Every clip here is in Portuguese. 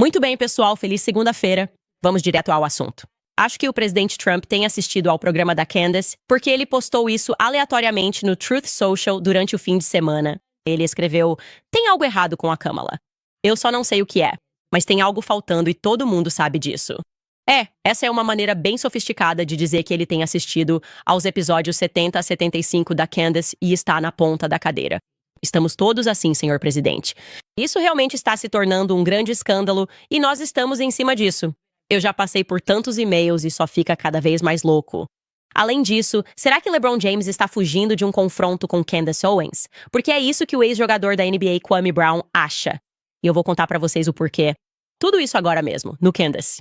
Muito bem, pessoal, feliz segunda-feira. Vamos direto ao assunto. Acho que o presidente Trump tem assistido ao programa da Candace porque ele postou isso aleatoriamente no Truth Social durante o fim de semana. Ele escreveu: "Tem algo errado com a Kamala. Eu só não sei o que é, mas tem algo faltando e todo mundo sabe disso." Essa é uma maneira bem sofisticada de dizer que ele tem assistido aos episódios 70 a 75 da Candace e está na ponta da cadeira. Estamos todos assim, senhor presidente. Isso realmente está se tornando um grande escândalo e nós estamos em cima disso. Eu já passei por tantos e-mails e só fica cada vez mais louco. Além disso, será que LeBron James está fugindo de um confronto com Candace Owens? Porque é isso que o ex-jogador da NBA Kwame Brown acha. E eu vou contar pra vocês o porquê. Tudo isso agora mesmo, no Candace.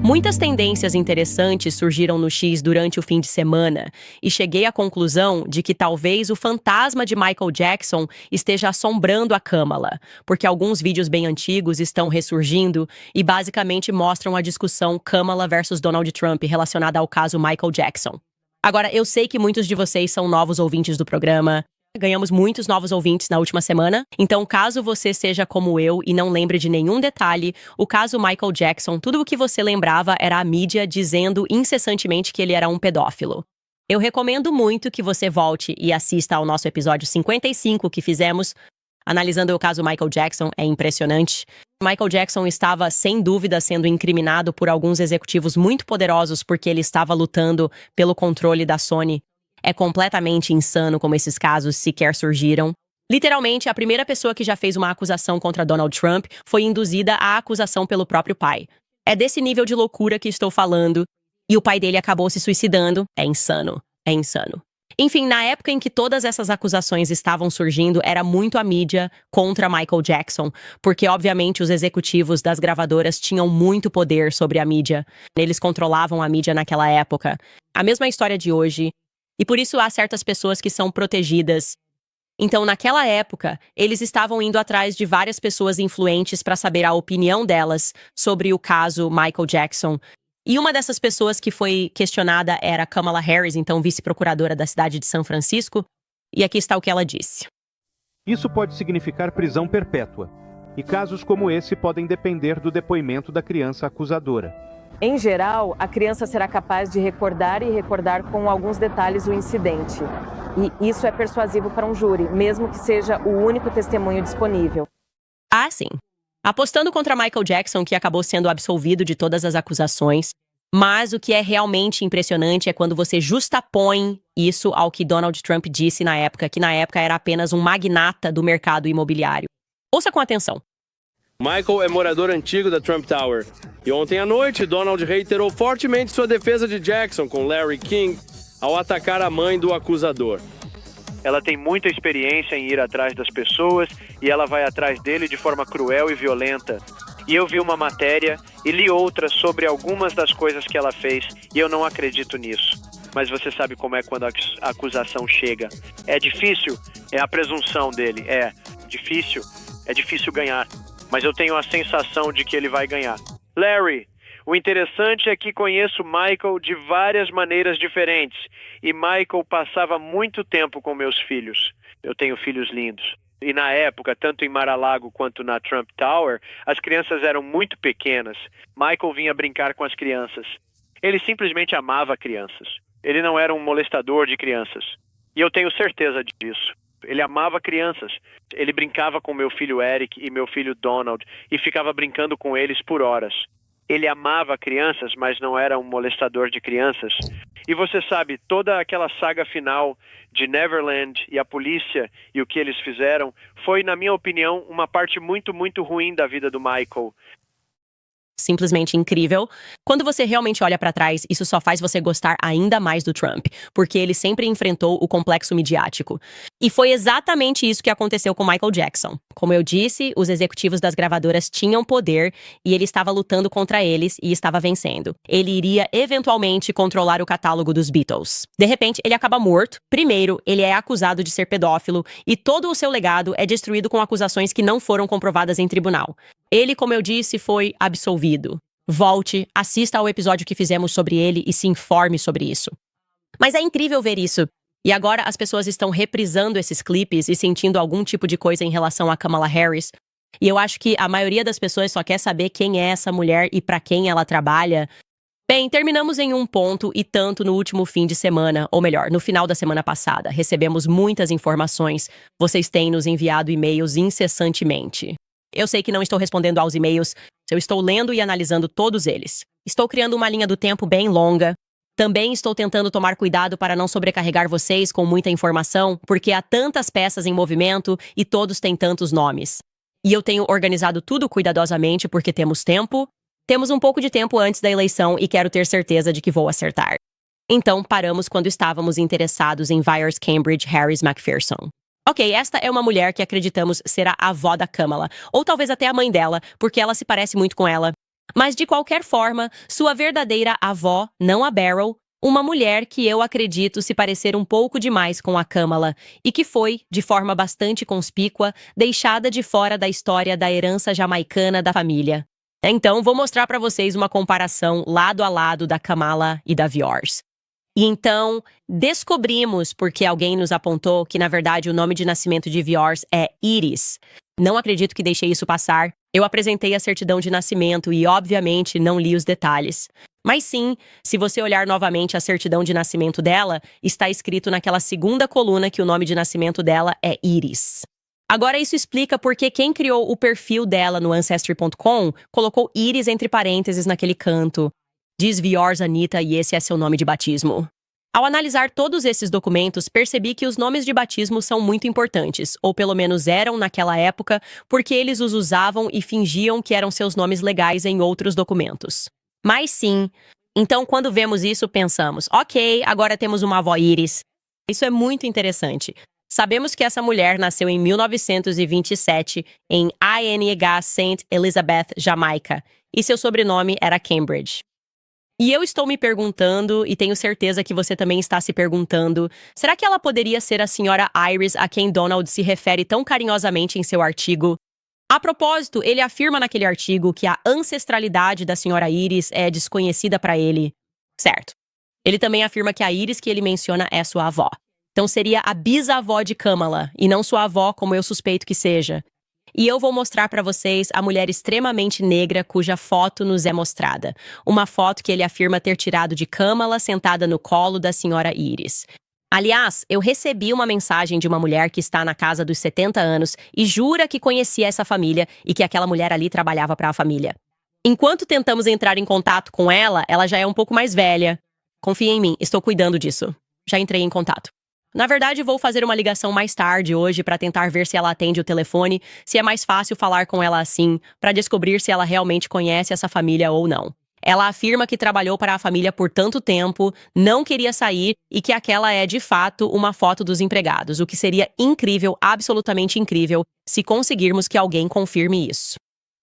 Muitas tendências interessantes surgiram no X durante o fim de semana e cheguei à conclusão de que talvez o fantasma de Michael Jackson esteja assombrando a Kamala, porque alguns vídeos bem antigos estão ressurgindo e basicamente mostram a discussão Kamala versus Donald Trump relacionada ao caso Michael Jackson. Agora, eu sei que muitos de vocês são novos ouvintes do programa. Ganhamos muitos novos ouvintes na última semana, então caso você seja como eu e não lembre de nenhum detalhe, o caso Michael Jackson, tudo o que você lembrava era a mídia dizendo incessantemente que ele era um pedófilo. Eu recomendo muito que você volte e assista ao nosso episódio 55 que fizemos, analisando o caso Michael Jackson, é impressionante. Michael Jackson estava, sem dúvida, sendo incriminado por alguns executivos muito poderosos porque ele estava lutando pelo controle da Sony. É completamente insano como esses casos sequer surgiram. Literalmente, a primeira pessoa que já fez uma acusação contra Donald Trump foi induzida à acusação pelo próprio pai. É desse nível de loucura que estou falando. E o pai dele acabou se suicidando. É insano. É insano. Enfim, na época em que todas essas acusações estavam surgindo, era muito a mídia contra Michael Jackson, porque, obviamente, os executivos das gravadoras tinham muito poder sobre a mídia. Eles controlavam a mídia naquela época. A mesma história de hoje. E por isso há certas pessoas que são protegidas. Então, naquela época, eles estavam indo atrás de várias pessoas influentes para saber a opinião delas sobre o caso Michael Jackson. E uma dessas pessoas que foi questionada era Kamala Harris, então vice-procuradora da cidade de São Francisco. E aqui está o que ela disse. Isso pode significar prisão perpétua. E casos como esse podem depender do depoimento da criança acusadora. Em geral, a criança será capaz de recordar e recordar com alguns detalhes o incidente. E isso é persuasivo para um júri, mesmo que seja o único testemunho disponível. Ah, sim. Apostando contra Michael Jackson, que acabou sendo absolvido de todas as acusações. Mas o que é realmente impressionante é quando você justapõe isso ao que Donald Trump disse na época, que na época era apenas um magnata do mercado imobiliário. Ouça com atenção. Michael é morador antigo da Trump Tower. E ontem à noite, Donald reiterou fortemente sua defesa de Jackson com Larry King ao atacar a mãe do acusador. Ela tem muita experiência em ir atrás das pessoas e ela vai atrás dele de forma cruel e violenta. E eu vi uma matéria e li outra sobre algumas das coisas que ela fez e eu não acredito nisso. Mas você sabe como é quando a acusação chega. É difícil, é a presunção dele, é difícil ganhar. Mas eu tenho a sensação de que ele vai ganhar. Larry, o interessante é que conheço Michael de várias maneiras diferentes. E Michael passava muito tempo com meus filhos. Eu tenho filhos lindos. E na época, tanto em Mar-a-Lago quanto na Trump Tower, as crianças eram muito pequenas. Michael vinha brincar com as crianças. Ele simplesmente amava crianças. Ele não era um molestador de crianças. E eu tenho certeza disso. Ele amava crianças. Ele brincava com meu filho Eric e meu filho Donald e ficava brincando com eles por horas. Ele amava crianças, mas não era um molestador de crianças. E você sabe, toda aquela saga final de Neverland e a polícia e o que eles fizeram foi, na minha opinião, uma parte muito, muito ruim da vida do Michael. Simplesmente incrível. Quando você realmente olha pra trás, isso só faz você gostar ainda mais do Trump, porque ele sempre enfrentou o complexo midiático. E foi exatamente isso que aconteceu com Michael Jackson. Como eu disse, os executivos das gravadoras tinham poder e ele estava lutando contra eles e estava vencendo. Ele iria eventualmente controlar o catálogo dos Beatles. De repente, ele acaba morto. Primeiro, ele é acusado de ser pedófilo e todo o seu legado é destruído com acusações que não foram comprovadas em tribunal. Ele, como eu disse, foi absolvido. Volte, assista ao episódio que fizemos sobre ele e se informe sobre isso. Mas é incrível ver isso. E agora as pessoas estão reprisando esses clipes e sentindo algum tipo de coisa em relação a Kamala Harris. E eu acho que a maioria das pessoas só quer saber quem é essa mulher e para quem ela trabalha. Bem, terminamos em um ponto e tanto no último fim de semana, ou melhor, no final da semana passada. Recebemos muitas informações. Vocês têm nos enviado e-mails incessantemente. Eu sei que não estou respondendo aos e-mails, eu estou lendo e analisando todos eles. Estou criando uma linha do tempo bem longa. Também estou tentando tomar cuidado para não sobrecarregar vocês com muita informação, porque há tantas peças em movimento e todos têm tantos nomes. E eu tenho organizado tudo cuidadosamente porque temos tempo. Temos um pouco de tempo antes da eleição e quero ter certeza de que vou acertar. Então, paramos quando estávamos interessados em Vires Cambridge Harris Macpherson. Ok, esta é uma mulher que acreditamos será a avó da Kamala, ou talvez até a mãe dela, porque ela se parece muito com ela. Mas, de qualquer forma, sua verdadeira avó, não a Beryl, uma mulher que eu acredito se parecer um pouco demais com a Kamala e que foi, de forma bastante conspícua, deixada de fora da história da herança jamaicana da família. Então, vou mostrar para vocês uma comparação lado a lado da Kamala e da Viors. E então, descobrimos, porque alguém nos apontou, que na verdade o nome de nascimento de Viors é Iris. Não acredito que deixei isso passar. Eu apresentei a certidão de nascimento e, obviamente, não li os detalhes. Mas sim, se você olhar novamente a certidão de nascimento dela, está escrito naquela segunda coluna que o nome de nascimento dela é Iris. Agora isso explica porque quem criou o perfil dela no Ancestry.com colocou Iris entre parênteses naquele canto. Diz Viors Anita e esse é seu nome de batismo. Ao analisar todos esses documentos, percebi que os nomes de batismo são muito importantes, ou pelo menos eram naquela época, porque eles os usavam e fingiam que eram seus nomes legais em outros documentos. Mas sim, então quando vemos isso, pensamos, ok, agora temos uma avó Iris. Isso é muito interessante. Sabemos que essa mulher nasceu em 1927 em INH St. Elizabeth, Jamaica, e seu sobrenome era Cambridge. E eu estou me perguntando, e tenho certeza que você também está se perguntando, será que ela poderia ser a senhora Iris a quem Donald se refere tão carinhosamente em seu artigo? A propósito, ele afirma naquele artigo que a ancestralidade da senhora Iris é desconhecida para ele. Certo. Ele também afirma que a Iris que ele menciona é sua avó. Então seria a bisavó de Kamala, e não sua avó como eu suspeito que seja. E eu vou mostrar para vocês a mulher extremamente negra cuja foto nos é mostrada. Uma foto que ele afirma ter tirado de Kamala sentada no colo da senhora Iris. Aliás, eu recebi uma mensagem de uma mulher que está na casa dos 70 anos e jura que conhecia essa família e que aquela mulher ali trabalhava para a família. Enquanto tentamos entrar em contato com ela, ela já é um pouco mais velha. Confia em mim, estou cuidando disso. Já entrei em contato. Na verdade, vou fazer uma ligação mais tarde hoje para tentar ver se ela atende o telefone, se é mais fácil falar com ela assim, para descobrir se ela realmente conhece essa família ou não. Ela afirma que trabalhou para a família por tanto tempo, não queria sair e que aquela é, de fato, uma foto dos empregados, o que seria incrível, absolutamente incrível, se conseguirmos que alguém confirme isso.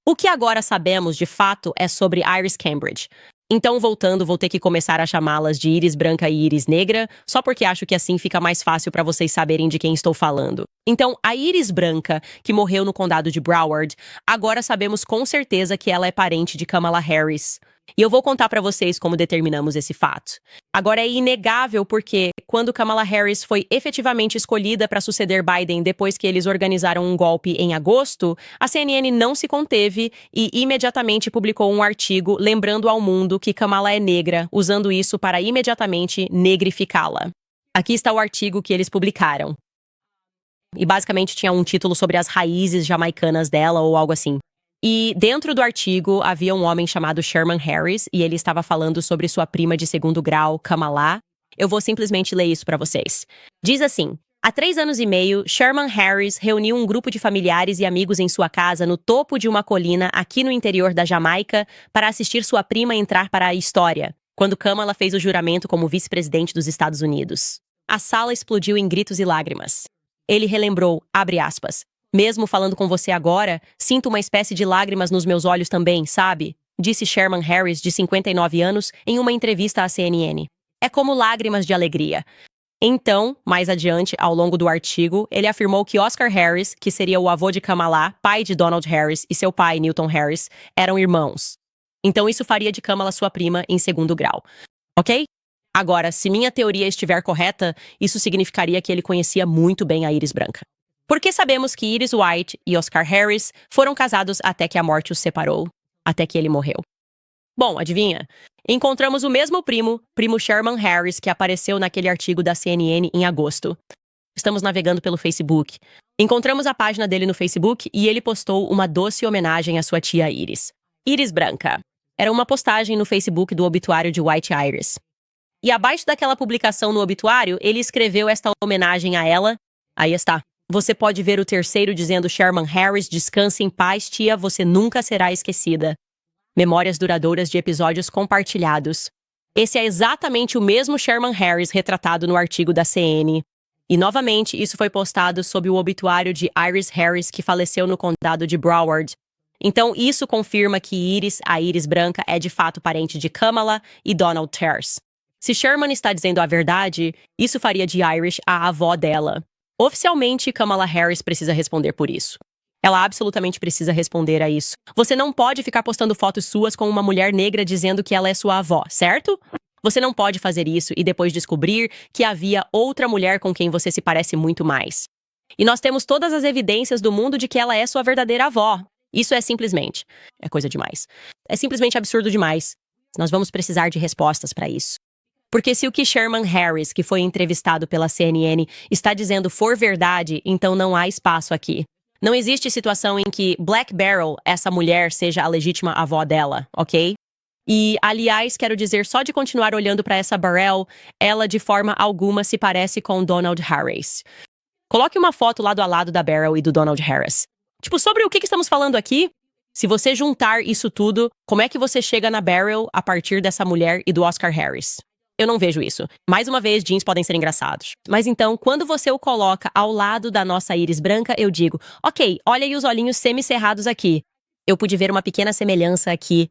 O que agora sabemos, de fato, é sobre Iris Cambridge. Então, voltando, vou ter que começar a chamá-las de Iris branca e Iris negra, só porque acho que assim fica mais fácil para vocês saberem de quem estou falando. Então, a Iris branca, que morreu no condado de Broward, agora sabemos com certeza que ela é parente de Kamala Harris. E eu vou contar para vocês como determinamos esse fato. Agora é inegável porque, quando Kamala Harris foi efetivamente escolhida para suceder Biden depois que eles organizaram um golpe em agosto, a CNN não se conteve e imediatamente publicou um artigo lembrando ao mundo que Kamala é negra, usando isso para imediatamente negrificá-la. Aqui está o artigo que eles publicaram. E basicamente tinha um título sobre as raízes jamaicanas dela ou algo assim. E dentro do artigo havia um homem chamado Sherman Harris e ele estava falando sobre sua prima de segundo grau, Kamala. Eu vou simplesmente ler isso para vocês. Diz assim: há 3 anos e meio, Sherman Harris reuniu um grupo de familiares e amigos em sua casa no topo de uma colina aqui no interior da Jamaica para assistir sua prima entrar para a história, quando Kamala fez o juramento como vice-presidente dos Estados Unidos. A sala explodiu em gritos e lágrimas. Ele relembrou, abre aspas, mesmo falando com você agora, sinto uma espécie de lágrimas nos meus olhos também, sabe? Disse Sherman Harris, de 59 anos, em uma entrevista à CNN. É como lágrimas de alegria. Então, mais adiante, ao longo do artigo, ele afirmou que Oscar Harris, que seria o avô de Kamala, pai de Donald Harris, e seu pai, Newton Harris, eram irmãos. Então isso faria de Kamala sua prima em segundo grau. Ok? Agora, se minha teoria estiver correta, isso significaria que ele conhecia muito bem a Iris branca. Porque sabemos que Iris White e Oscar Harris foram casados até que a morte os separou, até que ele morreu. Bom, adivinha? Encontramos o mesmo primo Sherman Harris, que apareceu naquele artigo da CNN em agosto. Estamos navegando pelo Facebook. Encontramos a página dele no Facebook e ele postou uma doce homenagem à sua tia Iris. Iris branca. Era uma postagem no Facebook do obituário de White Iris. E abaixo daquela publicação no obituário, ele escreveu esta homenagem a ela. Aí está. Você pode ver o terceiro dizendo Sherman Harris, descanse em paz, tia, você nunca será esquecida. Memórias duradouras de episódios compartilhados. Esse é exatamente o mesmo Sherman Harris retratado no artigo da CNN. E, novamente, isso foi postado sob o obituário de Iris Harris, que faleceu no condado de Broward. Então, isso confirma que Iris, a Iris branca, é de fato parente de Kamala e Donald Terce. Se Sherman está dizendo a verdade, isso faria de Iris a avó dela. Oficialmente, Kamala Harris precisa responder por isso. Ela absolutamente precisa responder a isso. Você não pode ficar postando fotos suas com uma mulher negra dizendo que ela é sua avó, certo? Você não pode fazer isso e depois descobrir que havia outra mulher com quem você se parece muito mais. E nós temos todas as evidências do mundo de que ela é sua verdadeira avó. Isso é simplesmente... é coisa demais. É simplesmente absurdo demais. Nós vamos precisar de respostas para isso. Porque se o que Sherman Harris, que foi entrevistado pela CNN, está dizendo for verdade, então não há espaço aqui. Não existe situação em que Black Beryl, essa mulher, seja a legítima avó dela, ok? E, aliás, quero dizer, só de continuar olhando para essa Beryl, ela de forma alguma se parece com Donald Harris. Coloque uma foto lado a lado da Beryl e do Donald Harris. Tipo, sobre o que estamos falando aqui? Se você juntar isso tudo, como é que você chega na Beryl a partir dessa mulher e do Oscar Harris? Eu não vejo isso. Mais uma vez, jeans podem ser engraçados. Mas então, quando você o coloca ao lado da nossa Iris branca, eu digo, ok, olha aí os olhinhos semicerrados aqui. Eu pude ver uma pequena semelhança aqui.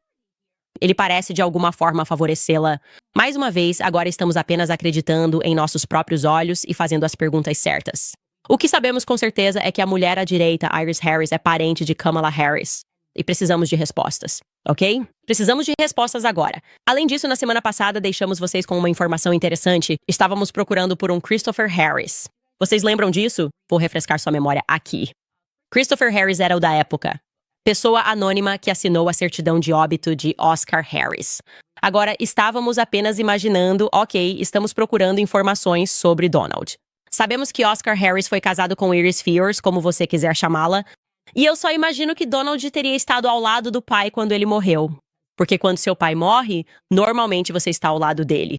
Ele parece de alguma forma favorecê-la. Mais uma vez, agora estamos apenas acreditando em nossos próprios olhos e fazendo as perguntas certas. O que sabemos com certeza é que a mulher à direita, Iris Harris, é parente de Kamala Harris. E precisamos de respostas, ok? Precisamos de respostas agora. Além disso, na semana passada, deixamos vocês com uma informação interessante. Estávamos procurando por um Christopher Harris. Vocês lembram disso? Vou refrescar sua memória aqui. Christopher Harris era o da época. Pessoa anônima que assinou a certidão de óbito de Oscar Harris. Agora, estávamos apenas imaginando, ok, estamos procurando informações sobre Donald. Sabemos que Oscar Harris foi casado com Iris Fiors, como você quiser chamá-la, e eu só imagino que Donald teria estado ao lado do pai quando ele morreu. Porque quando seu pai morre, normalmente você está ao lado dele.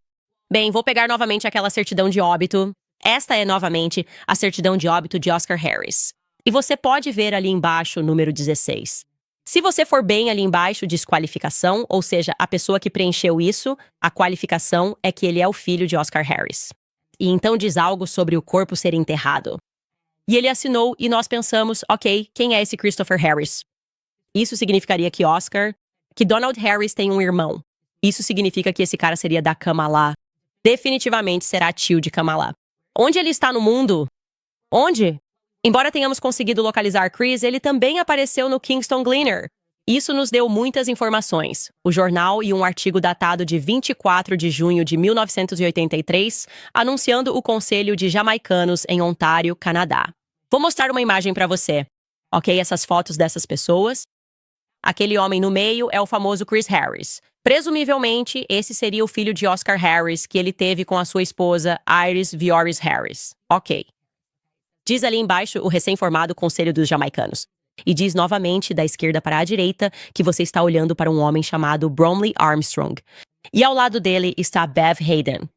Bem, vou pegar novamente aquela certidão de óbito. Esta é novamente a certidão de óbito de Oscar Harris. E você pode ver ali embaixo o número 16. Se você for bem ali embaixo, diz qualificação, ou seja, a pessoa que preencheu isso, a qualificação é que ele é o filho de Oscar Harris. E então diz algo sobre o corpo ser enterrado. E ele assinou e nós pensamos, ok, quem é esse Christopher Harris? Isso significaria que Donald Harris tem um irmão. Isso significa que esse cara seria da Kamala. Definitivamente será tio de Kamala. Onde ele está no mundo? Onde? Embora tenhamos conseguido localizar Chris, ele também apareceu no Kingston Gleaner. Isso nos deu muitas informações. O jornal e um artigo datado de 24 de junho de 1983, anunciando o Conselho de Jamaicanos em Ontário, Canadá. Vou mostrar uma imagem para você. Ok, essas fotos dessas pessoas. Aquele homem no meio é o famoso Chris Harris. Presumivelmente, esse seria o filho de Oscar Harris, que ele teve com a sua esposa, Iris Fiors Harris. Ok. Diz ali embaixo o recém-formado Conselho dos Jamaicanos. E diz novamente, da esquerda para a direita, que você está olhando para um homem chamado Bromley Armstrong. E ao lado dele está Bev Hayden.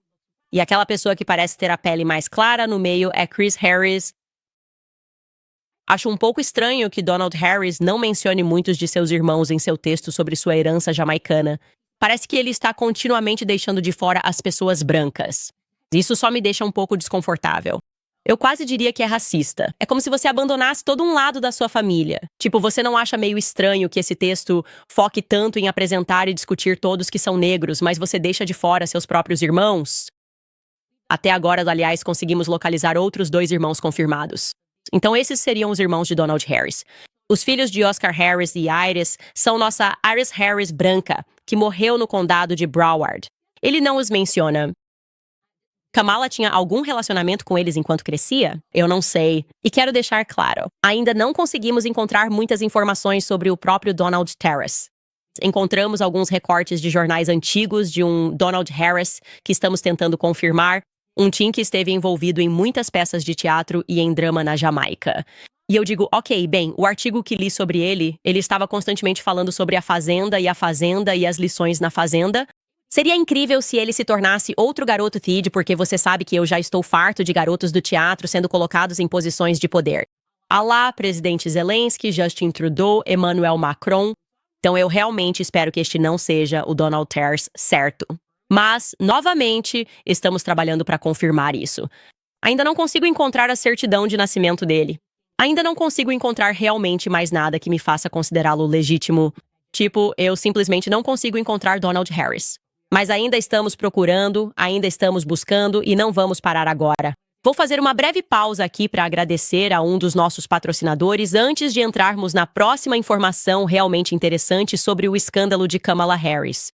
E aquela pessoa que parece ter a pele mais clara no meio é Chris Harris. Acho um pouco estranho que Donald Harris não mencione muitos de seus irmãos em seu texto sobre sua herança jamaicana. Parece que ele está continuamente deixando de fora as pessoas brancas. Isso só me deixa um pouco desconfortável. Eu quase diria que é racista. É como se você abandonasse todo um lado da sua família. Tipo, você não acha meio estranho que esse texto foque tanto em apresentar e discutir todos que são negros, mas você deixa de fora seus próprios irmãos? Até agora, aliás, conseguimos localizar outros 2 irmãos confirmados. Então, esses seriam os irmãos de Donald Harris. Os filhos de Oscar Harris e Iris são nossa Iris Harris branca, que morreu no condado de Broward. Ele não os menciona. Kamala tinha algum relacionamento com eles enquanto crescia? Eu não sei. E quero deixar claro, ainda não conseguimos encontrar muitas informações sobre o próprio Donald Terrace. Encontramos alguns recortes de jornais antigos de um Donald Harris que estamos tentando confirmar, um teen que esteve envolvido em muitas peças de teatro e em drama na Jamaica. E eu digo, ok, bem, o artigo que li sobre ele estava constantemente falando sobre a Fazenda e as lições na Fazenda. Seria incrível se ele se tornasse outro garoto Theed, porque você sabe que eu já estou farto de garotos do teatro sendo colocados em posições de poder. Alá, presidente Zelensky, Justin Trudeau, Emmanuel Macron. Então eu realmente espero que este não seja o Donald Terrace certo. Mas, novamente, estamos trabalhando para confirmar isso. Ainda não consigo encontrar a certidão de nascimento dele. Ainda não consigo encontrar realmente mais nada que me faça considerá-lo legítimo. Tipo, eu simplesmente não consigo encontrar Donald Harris. Mas ainda estamos procurando, ainda estamos buscando e não vamos parar agora. Vou fazer uma breve pausa aqui para agradecer a um dos nossos patrocinadores antes de entrarmos na próxima informação realmente interessante sobre o escândalo de Kamala Harris.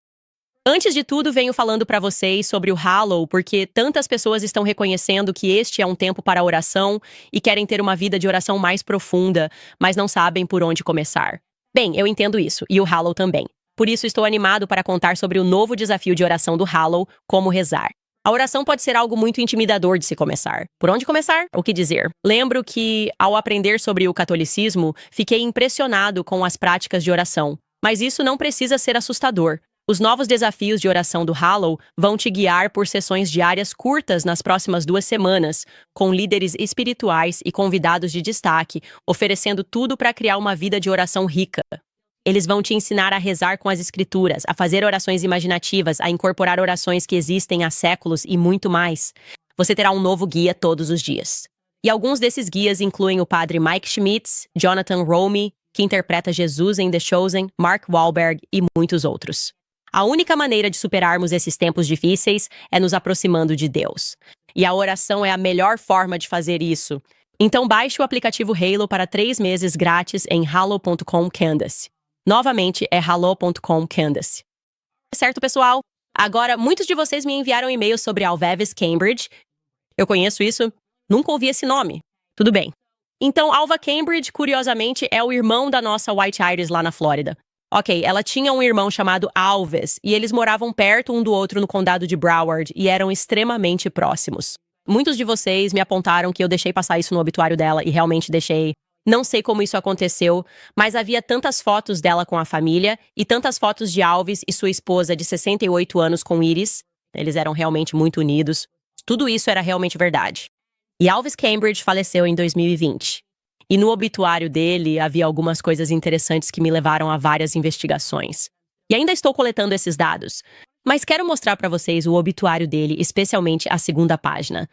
Antes de tudo, venho falando para vocês sobre o Hallow, porque tantas pessoas estão reconhecendo que este é um tempo para oração e querem ter uma vida de oração mais profunda, mas não sabem por onde começar. Bem, eu entendo isso, e o Hallow também. Por isso, estou animado para contar sobre o novo desafio de oração do Hallow, como rezar. A oração pode ser algo muito intimidador de se começar. Por onde começar? O que dizer? Lembro que, ao aprender sobre o catolicismo, fiquei impressionado com as práticas de oração. Mas isso não precisa ser assustador. Os novos desafios de oração do Hallow vão te guiar por sessões diárias curtas nas próximas 2 semanas, com líderes espirituais e convidados de destaque, oferecendo tudo para criar uma vida de oração rica. Eles vão te ensinar a rezar com as escrituras, a fazer orações imaginativas, a incorporar orações que existem há séculos e muito mais. Você terá um novo guia todos os dias. E alguns desses guias incluem o padre Mike Schmitz, Jonathan Romy, que interpreta Jesus em The Chosen, Mark Wahlberg e muitos outros. A única maneira de superarmos esses tempos difíceis é nos aproximando de Deus. E a oração é a melhor forma de fazer isso. Então baixe o aplicativo Hallow para 3 meses grátis em hallow.com Candace. Novamente, é hallow.com Candace. Certo, pessoal? Agora, muitos de vocês me enviaram e-mails sobre Alvevis Cambridge. Eu conheço isso? Nunca ouvi esse nome. Tudo bem. Então, Alva Cambridge, curiosamente, é o irmão da nossa White Iris lá na Flórida. Ok, ela tinha um irmão chamado Alves, e eles moravam perto um do outro no condado de Broward e eram extremamente próximos. Muitos de vocês me apontaram que eu deixei passar isso no obituário dela, e realmente deixei. Não sei como isso aconteceu, mas havia tantas fotos dela com a família e tantas fotos de Alves e sua esposa de 68 anos com Iris. Eles eram realmente muito unidos. Tudo isso era realmente verdade. E Alves Cambridge faleceu em 2020. E no obituário dele havia algumas coisas interessantes que me levaram a várias investigações. E ainda estou coletando esses dados, mas quero mostrar para vocês o obituário dele, especialmente a 2ª página.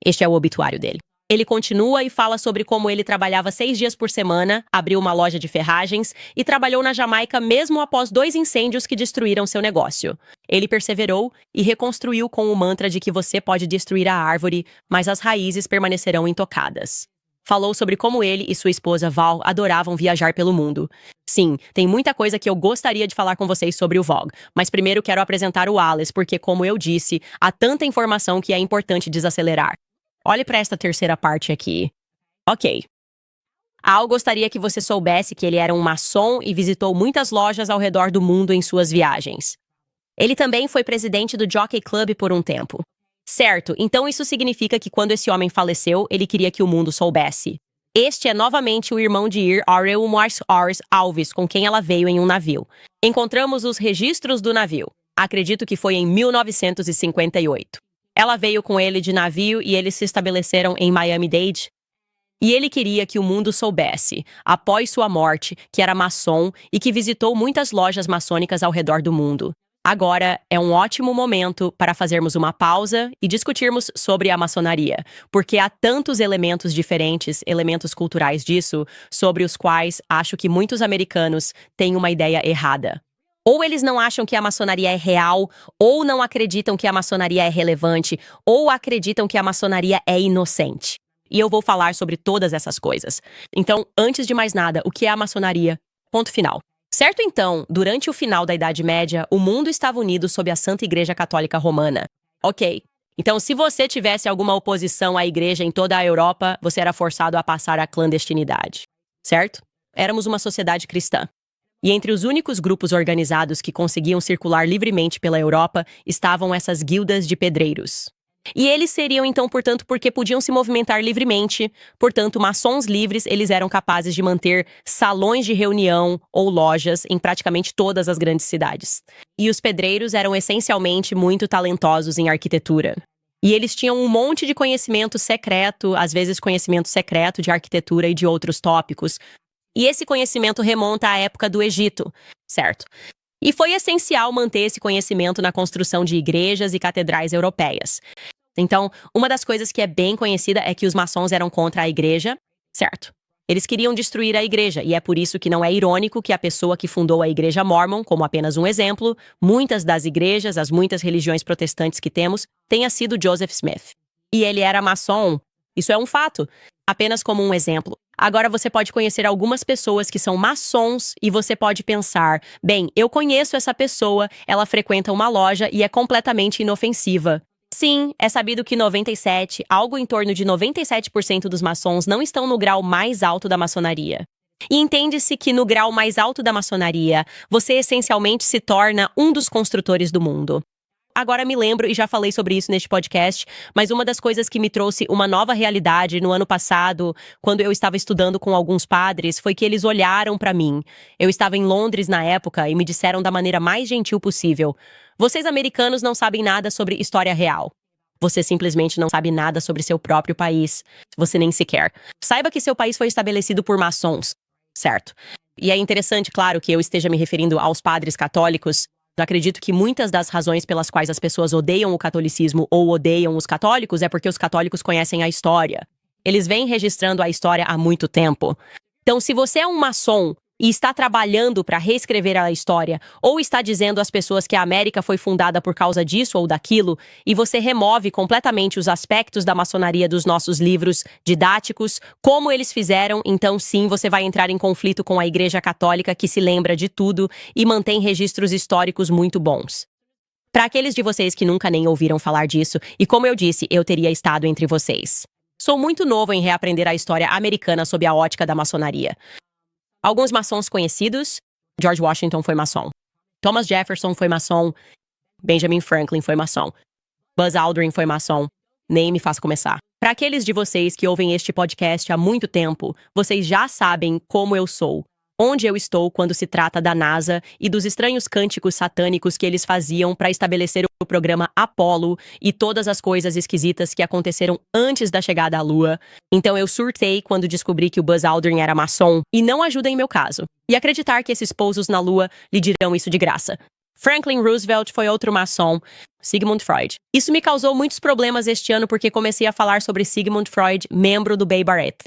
Este é o obituário dele. Ele continua e fala sobre como ele trabalhava 6 dias por semana, abriu uma loja de ferragens e trabalhou na Jamaica mesmo após 2 incêndios que destruíram seu negócio. Ele perseverou e reconstruiu com o mantra de que você pode destruir a árvore, mas as raízes permanecerão intocadas. Falou sobre como ele e sua esposa Val adoravam viajar pelo mundo. Sim, tem muita coisa que eu gostaria de falar com vocês sobre o Vogue, mas primeiro quero apresentar o Alice porque, como eu disse, há tanta informação que é importante desacelerar. Olhe para esta 3ª parte aqui. Ok. Al gostaria que você soubesse que ele era um maçom e visitou muitas lojas ao redor do mundo em suas viagens. Ele também foi presidente do Jockey Club por um tempo. Certo, então isso significa que quando esse homem faleceu, ele queria que o mundo soubesse. Este é novamente o irmão de Ir Aurel Mars Alves, com quem ela veio em um navio. Encontramos os registros do navio. Acredito que foi em 1958. Ela veio com ele de navio e eles se estabeleceram em Miami-Dade. E ele queria que o mundo soubesse, após sua morte, que era maçom e que visitou muitas lojas maçônicas ao redor do mundo. Agora é um ótimo momento para fazermos uma pausa e discutirmos sobre a maçonaria, porque há tantos elementos diferentes, elementos culturais disso, sobre os quais acho que muitos americanos têm uma ideia errada. Ou eles não acham que a maçonaria é real, ou não acreditam que a maçonaria é relevante, ou acreditam que a maçonaria é inocente. E eu vou falar sobre todas essas coisas. Então, antes de mais nada, o que é a maçonaria? Ponto final. Certo então, durante o final da Idade Média, o mundo estava unido sob a Santa Igreja Católica Romana. Ok. Então, se você tivesse alguma oposição à igreja em toda a Europa, você era forçado a passar à clandestinidade. Certo? Éramos uma sociedade cristã. E entre os únicos grupos organizados que conseguiam circular livremente pela Europa estavam essas guildas de pedreiros. E eles seriam então, portanto, porque podiam se movimentar livremente, portanto, maçons livres, eles eram capazes de manter salões de reunião ou lojas em praticamente todas as grandes cidades. E os pedreiros eram essencialmente muito talentosos em arquitetura. E eles tinham um monte de conhecimento secreto, às vezes conhecimento secreto de arquitetura e de outros tópicos. E esse conhecimento remonta à época do Egito, certo? E foi essencial manter esse conhecimento na construção de igrejas e catedrais europeias. Então, uma das coisas que é bem conhecida é que os maçons eram contra a igreja, certo? Eles queriam destruir a igreja, e é por isso que não é irônico que a pessoa que fundou a Igreja Mórmon, como apenas um exemplo, muitas das igrejas, as muitas religiões protestantes que temos, tenha sido Joseph Smith. E ele era maçom. Isso é um fato. Apenas como um exemplo. Agora você pode conhecer algumas pessoas que são maçons e você pode pensar, bem, eu conheço essa pessoa, ela frequenta uma loja e é completamente inofensiva. Sim, é sabido que algo em torno de 97% dos maçons não estão no grau mais alto da maçonaria. E entende-se que no grau mais alto da maçonaria, você essencialmente se torna um dos construtores do mundo. Agora me lembro, e já falei sobre isso neste podcast, mas uma das coisas que me trouxe uma nova realidade no ano passado, quando eu estava estudando com alguns padres, foi que eles olharam para mim. Eu estava em Londres na época e me disseram da maneira mais gentil possível: vocês americanos não sabem nada sobre história real. Você simplesmente não sabe nada sobre seu próprio país. Você nem sequer. Saiba que seu país foi estabelecido por maçons, certo? E é interessante, claro, que eu esteja me referindo aos padres católicos. Eu acredito que muitas das razões pelas quais as pessoas odeiam o catolicismo ou odeiam os católicos é porque os católicos conhecem a história. Eles vêm registrando a história há muito tempo. Então, se você é um maçom e está trabalhando para reescrever a história, ou está dizendo às pessoas que a América foi fundada por causa disso ou daquilo, e você remove completamente os aspectos da maçonaria dos nossos livros didáticos, como eles fizeram, então sim, você vai entrar em conflito com a Igreja Católica, que se lembra de tudo e mantém registros históricos muito bons. Para aqueles de vocês que nunca nem ouviram falar disso, e como eu disse, eu teria estado entre vocês. Sou muito novo em reaprender a história americana sob a ótica da maçonaria. Alguns maçons conhecidos: George Washington foi maçom, Thomas Jefferson foi maçom, Benjamin Franklin foi maçom, Buzz Aldrin foi maçom. Nem me faça começar. Para aqueles de vocês que ouvem este podcast há muito tempo, vocês já sabem como eu sou, onde eu estou quando se trata da NASA e dos estranhos cânticos satânicos que eles faziam para estabelecer o programa Apollo e todas as coisas esquisitas que aconteceram antes da chegada à Lua. Então eu surtei quando descobri que o Buzz Aldrin era maçom, e não ajuda em meu caso. E acreditar que esses pousos na Lua lhe dirão isso de graça. Franklin Roosevelt foi outro maçom, Sigmund Freud. Isso me causou muitos problemas este ano porque comecei a falar sobre Sigmund Freud, membro do Bay Barrett.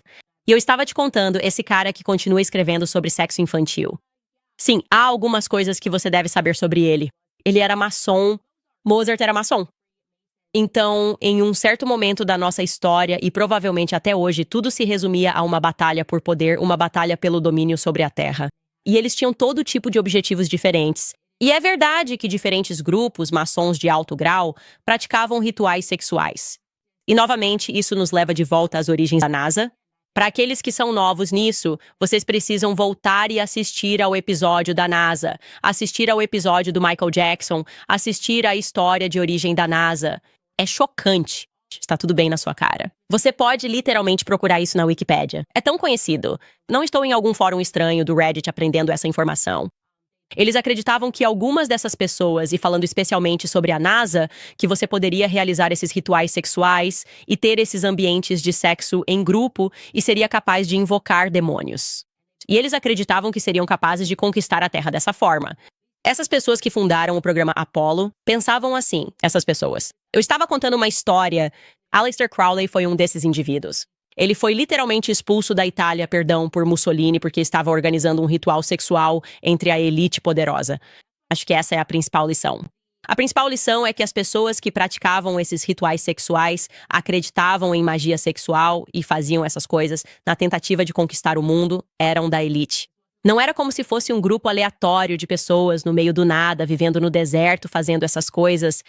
E eu estava te contando, esse cara que continua escrevendo sobre sexo infantil. Sim, há algumas coisas que você deve saber sobre ele. Ele era maçom, Mozart era maçom. Então, em um certo momento da nossa história, e provavelmente até hoje, tudo se resumia a uma batalha por poder, uma batalha pelo domínio sobre a Terra. E eles tinham todo tipo de objetivos diferentes. E é verdade que diferentes grupos, maçons de alto grau, praticavam rituais sexuais. E novamente, isso nos leva de volta às origens da NASA. Para aqueles que são novos nisso, vocês precisam voltar e assistir ao episódio da NASA, assistir ao episódio do Michael Jackson, assistir à história de origem da NASA. É chocante. Está tudo bem na sua cara. Você pode literalmente procurar isso na Wikipédia. É tão conhecido. Não estou em algum fórum estranho do Reddit aprendendo essa informação. Eles acreditavam que algumas dessas pessoas, e falando especialmente sobre a NASA, que você poderia realizar esses rituais sexuais e ter esses ambientes de sexo em grupo e seria capaz de invocar demônios. E eles acreditavam que seriam capazes de conquistar a Terra dessa forma. Essas pessoas que fundaram o programa Apollo pensavam assim, essas pessoas. Eu estava contando uma história. Aleister Crowley foi um desses indivíduos. Ele foi literalmente expulso da Itália, por Mussolini, porque estava organizando um ritual sexual entre a elite poderosa. Acho que essa é a principal lição. A principal lição é que as pessoas que praticavam esses rituais sexuais acreditavam em magia sexual e faziam essas coisas na tentativa de conquistar o mundo eram da elite. Não era como se fosse um grupo aleatório de pessoas no meio do nada, vivendo no deserto, fazendo essas coisas.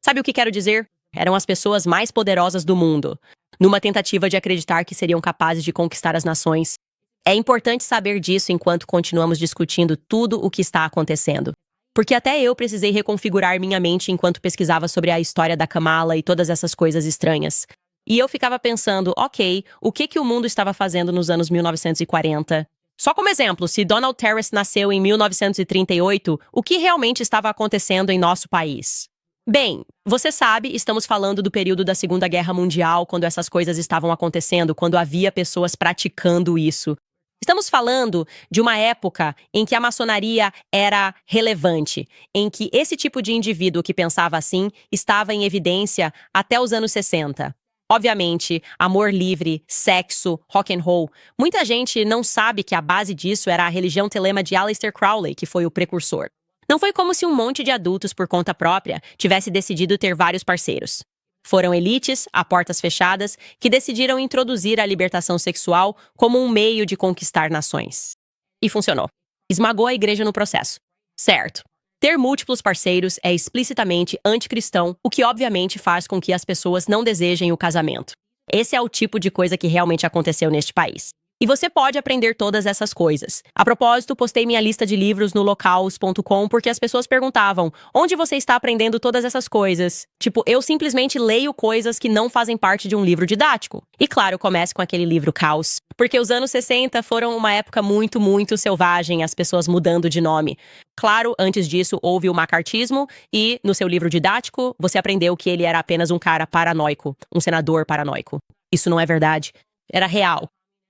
Sabe o que quero dizer? Eram as pessoas mais poderosas do mundo, numa tentativa de acreditar que seriam capazes de conquistar as nações. É importante saber disso enquanto continuamos discutindo tudo o que está acontecendo. Porque até eu precisei reconfigurar minha mente enquanto pesquisava sobre a história da Kamala e todas essas coisas estranhas. E eu ficava pensando, ok, o que o mundo estava fazendo nos anos 1940? Só como exemplo, se Donald Terrace nasceu em 1938, o que realmente estava acontecendo em nosso país? Bem, você sabe, estamos falando do período da Segunda Guerra Mundial, quando essas coisas estavam acontecendo, quando havia pessoas praticando isso. Estamos falando de uma época em que a maçonaria era relevante, em que esse tipo de indivíduo que pensava assim estava em evidência até os anos 60. Obviamente, amor livre, sexo, rock and roll. Muita gente não sabe que a base disso era a religião telema de Aleister Crowley, que foi o precursor. Não foi como se um monte de adultos, por conta própria, tivesse decidido ter vários parceiros. Foram elites, a portas fechadas, que decidiram introduzir a libertação sexual como um meio de conquistar nações. E funcionou. Esmagou a igreja no processo. Certo. Ter múltiplos parceiros é explicitamente anticristão, o que obviamente faz com que as pessoas não desejem o casamento. Esse é o tipo de coisa que realmente aconteceu neste país. E você pode aprender todas essas coisas. A propósito, postei minha lista de livros no locals.com porque as pessoas perguntavam: onde você está aprendendo todas essas coisas? Tipo, eu simplesmente leio coisas que não fazem parte de um livro didático. E claro, comece com aquele livro Caos. Porque os anos 60 foram uma época muito, muito selvagem, as pessoas mudando de nome. Claro, antes disso, houve o macartismo e, no seu livro didático, você aprendeu que ele era apenas um cara paranoico, um senador paranoico. Isso não é verdade. Era real.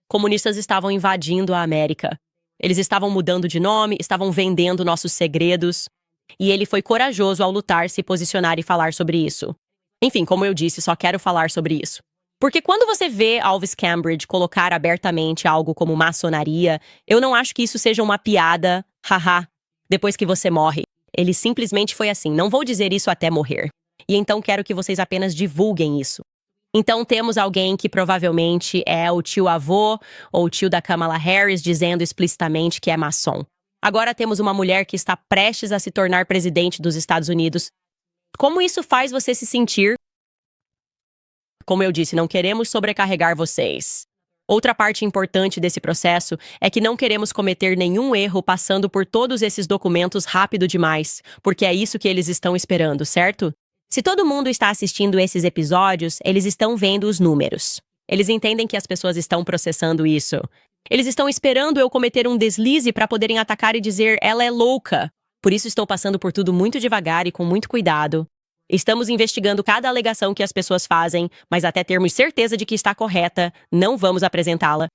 Comunistas estavam invadindo a América. Eles estavam mudando de nome, estavam vendendo nossos segredos. E ele foi corajoso ao lutar, se posicionar e falar sobre isso. Enfim, como eu disse, só quero falar sobre isso. Porque quando você vê Alvis Cambridge colocar abertamente algo como maçonaria, eu não acho que isso seja uma piada, haha, depois que você morre. Ele simplesmente foi assim, não vou dizer isso até morrer. E então quero que vocês apenas divulguem isso. Então temos alguém que provavelmente é o tio-avô ou o tio da Kamala Harris dizendo explicitamente que é maçom. Agora temos uma mulher que está prestes a se tornar presidente dos Estados Unidos. Como isso faz você se sentir? Como eu disse, não queremos sobrecarregar vocês. Outra parte importante desse processo é que não queremos cometer nenhum erro passando por todos esses documentos rápido demais, porque é isso que eles estão esperando, certo? Se todo mundo está assistindo esses episódios, eles estão vendo os números. Eles entendem que as pessoas estão processando isso. Eles estão esperando eu cometer um deslize para poderem atacar e dizer ela é louca. Por isso estou passando por tudo muito devagar e com muito cuidado. Estamos investigando cada alegação que as pessoas fazem, mas até termos certeza de que está correta, não vamos apresentá-la.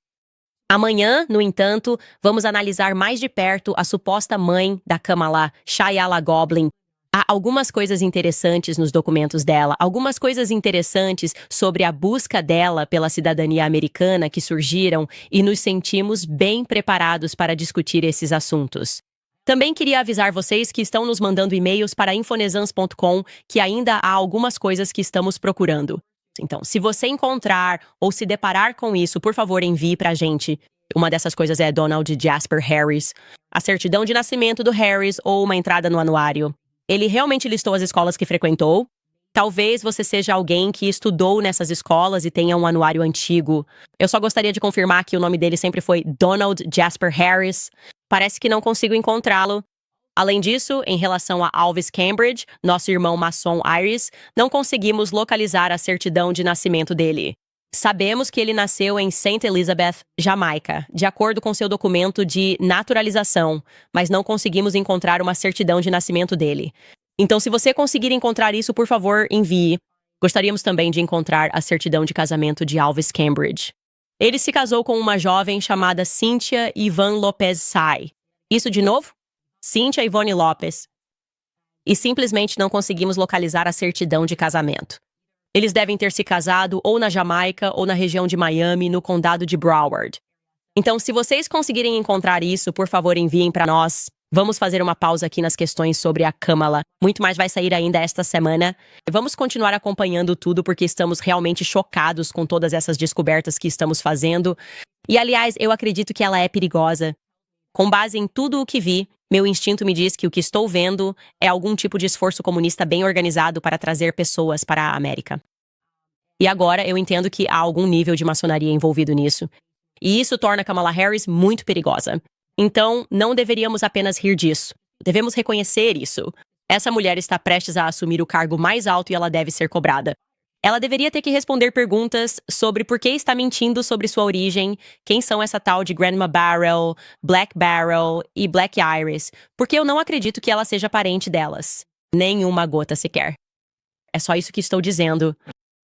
Amanhã, no entanto, vamos analisar mais de perto a suposta mãe da Kamala, Shayala Goblin. Há algumas coisas interessantes nos documentos dela, algumas coisas interessantes sobre a busca dela pela cidadania americana que surgiram e nos sentimos bem preparados para discutir esses assuntos. Também queria avisar vocês que estão nos mandando e-mails para infonesans.com que ainda há algumas coisas que estamos procurando. Então, se você encontrar ou se deparar com isso, por favor, envie para a gente. Uma dessas coisas é Donald Jasper Harris, a certidão de nascimento do Harris ou uma entrada no anuário. Ele realmente listou as escolas que frequentou. Talvez você seja alguém que estudou nessas escolas e tenha um anuário antigo. Eu só gostaria de confirmar que o nome dele sempre foi Donald Jasper Harris. Parece que não consigo encontrá-lo. Além disso, em relação a Alvis Cambridge, nosso irmão maçom Iris, não conseguimos localizar a certidão de nascimento dele. Sabemos que ele nasceu em St. Elizabeth, Jamaica, de acordo com seu documento de naturalização, mas não conseguimos encontrar uma certidão de nascimento dele. Então, se você conseguir encontrar isso, por favor, envie. Gostaríamos também de encontrar a certidão de casamento de Alvis Cambridge. Ele se casou com uma jovem chamada Cynthia Yvonne Lopez Sai. Isso de novo? Cynthia Yvonne Lopez. E simplesmente não conseguimos localizar a certidão de casamento. Eles devem ter se casado ou na Jamaica ou na região de Miami, no condado de Broward. Então, se vocês conseguirem encontrar isso, por favor, enviem para nós. Vamos fazer uma pausa aqui nas questões sobre a Kamala. Muito mais vai sair ainda esta semana. Vamos continuar acompanhando tudo porque estamos realmente chocados com todas essas descobertas que estamos fazendo. E, aliás, eu acredito que ela é perigosa. Com base em tudo o que vi, meu instinto me diz que o que estou vendo é algum tipo de esforço comunista bem organizado para trazer pessoas para a América. E agora eu entendo que há algum nível de maçonaria envolvido nisso. E isso torna Kamala Harris muito perigosa. Então, não deveríamos apenas rir disso. Devemos reconhecer isso. Essa mulher está prestes a assumir o cargo mais alto e ela deve ser cobrada. Ela deveria ter que responder perguntas sobre por que está mentindo sobre sua origem, quem são essa tal de Grandma Barrel, Black Barrel e Black Iris, porque eu não acredito que ela seja parente delas. Nenhuma gota sequer. É só isso que estou dizendo.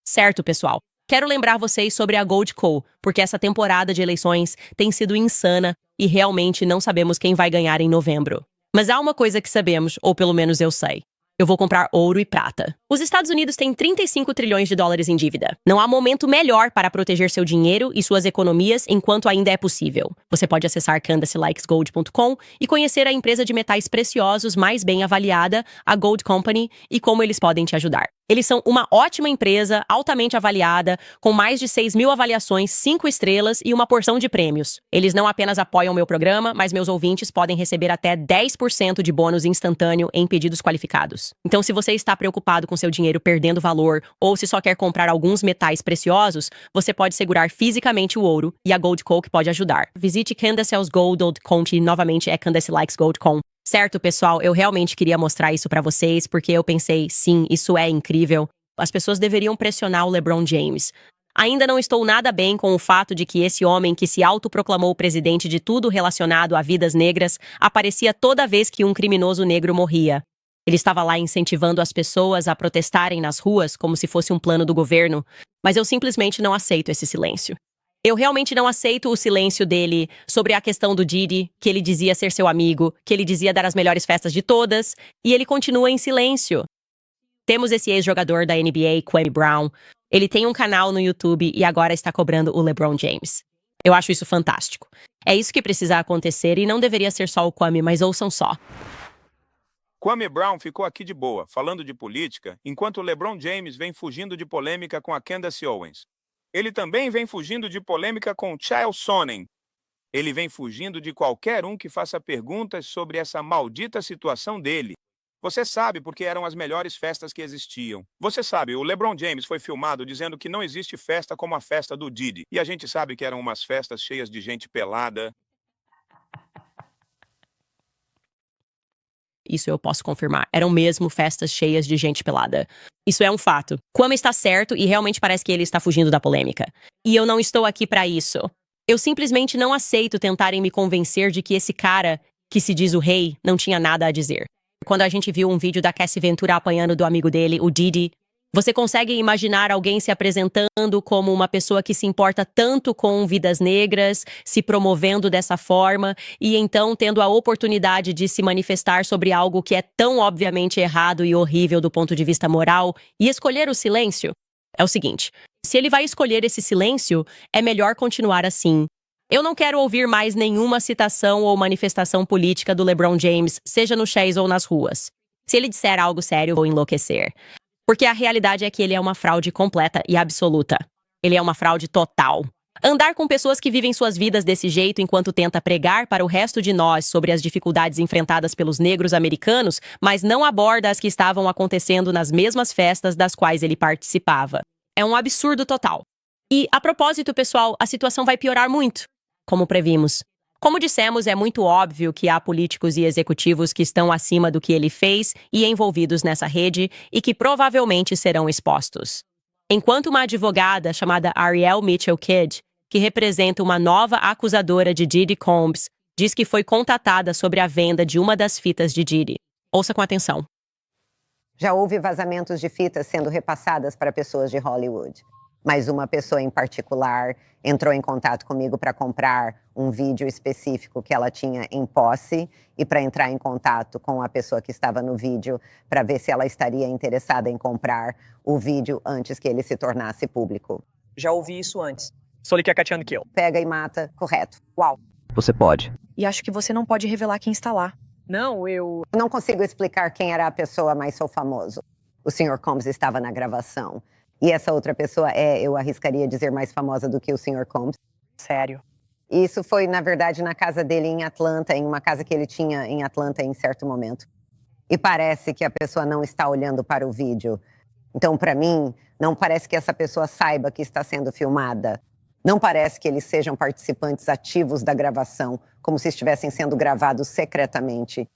Certo, pessoal. Quero lembrar vocês sobre a Gold Co., porque essa temporada de eleições tem sido insana e realmente não sabemos quem vai ganhar em novembro. Mas há uma coisa que sabemos, ou pelo menos eu sei. Eu vou comprar ouro e prata. Os Estados Unidos têm 35 trilhões de dólares em dívida. Não há momento melhor para proteger seu dinheiro e suas economias enquanto ainda é possível. Você pode acessar candacelikesgold.com e conhecer a empresa de metais preciosos mais bem avaliada, a Gold Company, e como eles podem te ajudar. Eles são uma ótima empresa, altamente avaliada, com mais de 6.000 avaliações, 5 estrelas e uma porção de prêmios. Eles não apenas apoiam meu programa, mas meus ouvintes podem receber até 10% de bônus instantâneo em pedidos qualificados. Então, se você está preocupado com seu dinheiro perdendo valor ou se só quer comprar alguns metais preciosos, você pode segurar fisicamente o ouro e a Gold Co. pode ajudar. Visite CandaceLikesGold.com e novamente é CandaceLikesGold.com. Certo, pessoal, eu realmente queria mostrar isso pra vocês, porque eu pensei, sim, isso é incrível. As pessoas deveriam pressionar o LeBron James. Ainda não estou nada bem com o fato de que esse homem que se autoproclamou presidente de tudo relacionado a vidas negras aparecia toda vez que um criminoso negro morria. Ele estava lá incentivando as pessoas a protestarem nas ruas como se fosse um plano do governo, mas eu simplesmente não aceito esse silêncio. Eu realmente não aceito o silêncio dele sobre a questão do Diddy, que ele dizia ser seu amigo, que ele dizia dar as melhores festas de todas, e ele continua em silêncio. Temos esse ex-jogador da NBA, Kwame Brown. Ele tem um canal no YouTube e agora está cobrando o LeBron James. Eu acho isso fantástico. É isso que precisa acontecer e não deveria ser só o Kwame, mas ouçam só. Kwame Brown ficou aqui de boa, falando de política, enquanto o LeBron James vem fugindo de polêmica com a Candace Owens. Ele também vem fugindo de polêmica com Chael Sonnen. Ele vem fugindo de qualquer um que faça perguntas sobre essa maldita situação dele. Você sabe porque eram as melhores festas que existiam. Você sabe, o LeBron James foi filmado dizendo que não existe festa como a festa do Diddy. E a gente sabe que eram umas festas cheias de gente pelada. Isso eu posso confirmar. Eram mesmo festas cheias de gente pelada. Isso é um fato. Kwame está certo e realmente parece que ele está fugindo da polêmica. E eu não estou aqui para isso. Eu simplesmente não aceito tentarem me convencer de que esse cara, que se diz o rei, não tinha nada a dizer. Quando a gente viu um vídeo da Cassie Ventura apanhando do amigo dele, o Diddy, você consegue imaginar alguém se apresentando como uma pessoa que se importa tanto com vidas negras, se promovendo dessa forma, e então tendo a oportunidade de se manifestar sobre algo que é tão obviamente errado e horrível do ponto de vista moral, e escolher o silêncio? É o seguinte, se ele vai escolher esse silêncio, é melhor continuar assim. Eu não quero ouvir mais nenhuma citação ou manifestação política do LeBron James, seja no Chase ou nas ruas. Se ele disser algo sério, vou enlouquecer. Porque a realidade é que ele é uma fraude completa e absoluta. Ele é uma fraude total. Andar com pessoas que vivem suas vidas desse jeito enquanto tenta pregar para o resto de nós sobre as dificuldades enfrentadas pelos negros americanos, mas não aborda as que estavam acontecendo nas mesmas festas das quais ele participava. É um absurdo total. E, a propósito, pessoal, a situação vai piorar muito, como previmos. Como dissemos, é muito óbvio que há políticos e executivos que estão acima do que ele fez e envolvidos nessa rede e que provavelmente serão expostos. Enquanto uma advogada chamada Ariel Mitchell Kidd, que representa uma nova acusadora de Diddy Combs, diz que foi contatada sobre a venda de uma das fitas de Diddy. Ouça com atenção. Já houve vazamentos de fitas sendo repassadas para pessoas de Hollywood. Mas uma pessoa em particular entrou em contato comigo para comprar um vídeo específico que ela tinha em posse e para entrar em contato com a pessoa que estava no vídeo para ver se ela estaria interessada em comprar o vídeo antes que ele se tornasse público. Já ouvi isso antes. Só lhe quer cateando que eu. Pega e mata, correto. Uau. Você pode. E acho que você não pode revelar quem está lá. Não, eu. Não consigo explicar quem era a pessoa, mas sou famoso. O Sr. Combs estava na gravação. E essa outra pessoa é, eu arriscaria dizer, mais famosa do que o Sr. Combs. Sério. Isso foi, na verdade, na casa dele em Atlanta, em uma casa que ele tinha em Atlanta em certo momento. E parece que a pessoa não está olhando para o vídeo. Então, para mim, não parece que essa pessoa saiba que está sendo filmada. Não parece que eles sejam participantes ativos da gravação, como se estivessem sendo gravados secretamente.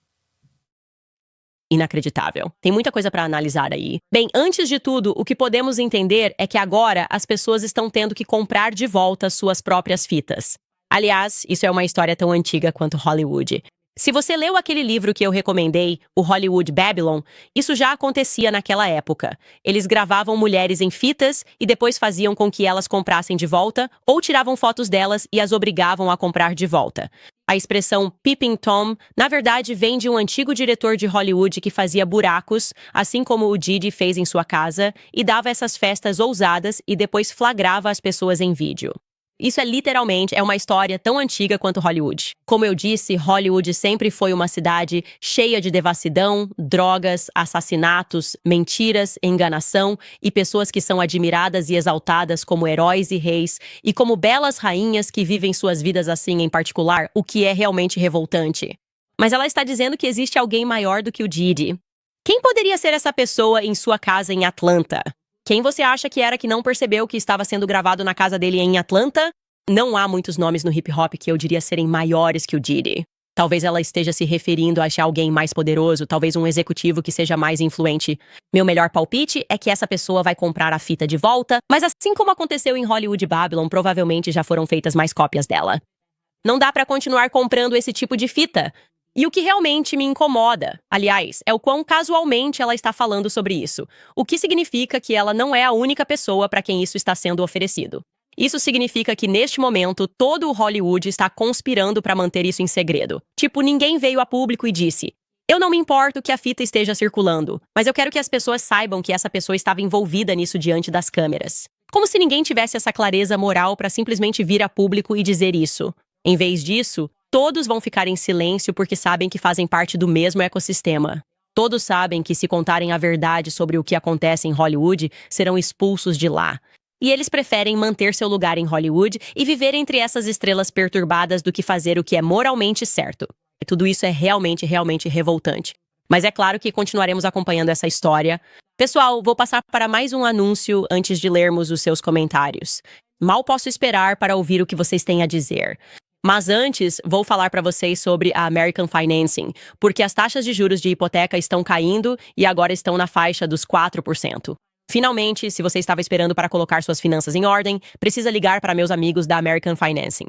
Inacreditável. Tem muita coisa para analisar aí. Bem, antes de tudo, o que podemos entender é que agora as pessoas estão tendo que comprar de volta suas próprias fitas. Aliás, isso é uma história tão antiga quanto Hollywood. Se você leu aquele livro que eu recomendei, o Hollywood Babylon, isso já acontecia naquela época. Eles gravavam mulheres em fitas e depois faziam com que elas comprassem de volta ou tiravam fotos delas e as obrigavam a comprar de volta. A expressão peeping Tom, na verdade, vem de um antigo diretor de Hollywood que fazia buracos, assim como o Didi fez em sua casa, e dava essas festas ousadas e depois flagrava as pessoas em vídeo. Isso literalmente uma história tão antiga quanto Hollywood. Como eu disse, Hollywood sempre foi uma cidade cheia de devassidão, drogas, assassinatos, mentiras, enganação e pessoas que são admiradas e exaltadas como heróis e reis e como belas rainhas que vivem suas vidas assim em particular, o que é realmente revoltante. Mas ela está dizendo que existe alguém maior do que o Didi. Quem poderia ser essa pessoa em sua casa em Atlanta? Quem você acha que era que não percebeu que estava sendo gravado na casa dele em Atlanta? Não há muitos nomes no hip-hop que eu diria serem maiores que o Didi. Talvez ela esteja se referindo a alguém mais poderoso, talvez um executivo que seja mais influente. Meu melhor palpite é que essa pessoa vai comprar a fita de volta, mas assim como aconteceu em Hollywood Babylon, provavelmente já foram feitas mais cópias dela. Não dá pra continuar comprando esse tipo de fita. E o que realmente me incomoda, aliás, é o quão casualmente ela está falando sobre isso, o que significa que ela não é a única pessoa para quem isso está sendo oferecido. Isso significa que, neste momento, todo o Hollywood está conspirando para manter isso em segredo. Tipo, ninguém veio a público e disse: eu não me importo que a fita esteja circulando, mas eu quero que as pessoas saibam que essa pessoa estava envolvida nisso diante das câmeras. Como se ninguém tivesse essa clareza moral para simplesmente vir a público e dizer isso. Em vez disso, todos vão ficar em silêncio porque sabem que fazem parte do mesmo ecossistema. Todos sabem que, se contarem a verdade sobre o que acontece em Hollywood, serão expulsos de lá. E eles preferem manter seu lugar em Hollywood e viver entre essas estrelas perturbadas do que fazer o que é moralmente certo. E tudo isso é realmente, realmente revoltante. Mas é claro que continuaremos acompanhando essa história. Pessoal, vou passar para mais um anúncio antes de lermos os seus comentários. Mal posso esperar para ouvir o que vocês têm a dizer. Mas antes, vou falar para vocês sobre a American Financing, porque as taxas de juros de hipoteca estão caindo e agora estão na faixa dos 4%. Finalmente, se você estava esperando para colocar suas finanças em ordem, precisa ligar para meus amigos da American Financing.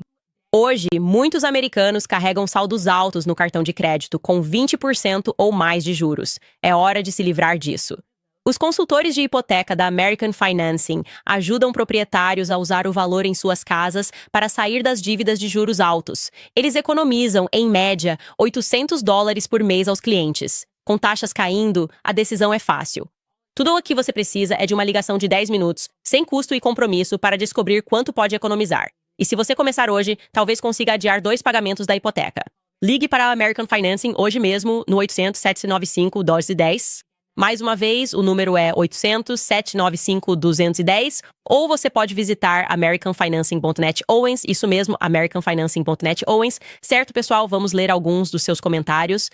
Hoje, muitos americanos carregam saldos altos no cartão de crédito com 20% ou mais de juros. É hora de se livrar disso. Os consultores de hipoteca da American Financing ajudam proprietários a usar o valor em suas casas para sair das dívidas de juros altos. Eles economizam, em média, $800 por mês aos clientes. Com taxas caindo, a decisão é fácil. Tudo o que você precisa é de uma ligação de 10 minutos, sem custo e compromisso, para descobrir quanto pode economizar. E se você começar hoje, talvez consiga adiar 2 pagamentos da hipoteca. Ligue para a American Financing hoje mesmo no 800-795-1210. Mais uma vez, o número é 800-795-210, ou você pode visitar americanfinancing.net Owens, isso mesmo, americanfinancing.net Owens. Certo, pessoal? Vamos ler alguns dos seus comentários.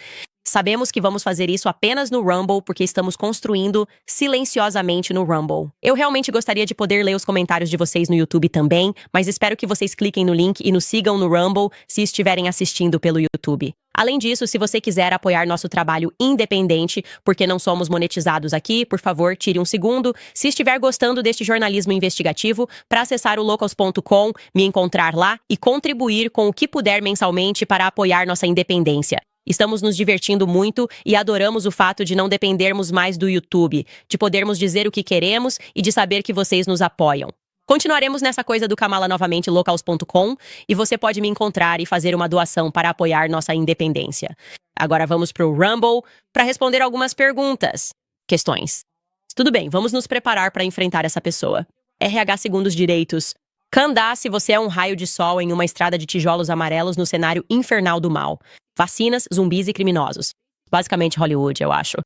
Sabemos que vamos fazer isso apenas no Rumble, porque estamos construindo silenciosamente no Rumble. Eu realmente gostaria de poder ler os comentários de vocês no YouTube também, mas espero que vocês cliquem no link e nos sigam no Rumble se estiverem assistindo pelo YouTube. Além disso, se você quiser apoiar nosso trabalho independente, porque não somos monetizados aqui, por favor, tire um segundo. Se estiver gostando deste jornalismo investigativo, para acessar o locals.com, me encontrar lá e contribuir com o que puder mensalmente para apoiar nossa independência. Estamos nos divertindo muito e adoramos o fato de não dependermos mais do YouTube, de podermos dizer o que queremos e de saber que vocês nos apoiam. Continuaremos nessa coisa do Kamala novamente, locals.com, e você pode me encontrar e fazer uma doação para apoiar nossa independência. Agora vamos para o Rumble para responder algumas perguntas. Questões. Tudo bem, vamos nos preparar para enfrentar essa pessoa. RH segundo os direitos. Kandá, se você é um raio de sol em uma estrada de tijolos amarelos no cenário infernal do mal. Vacinas, zumbis e criminosos. Basicamente Hollywood, eu acho.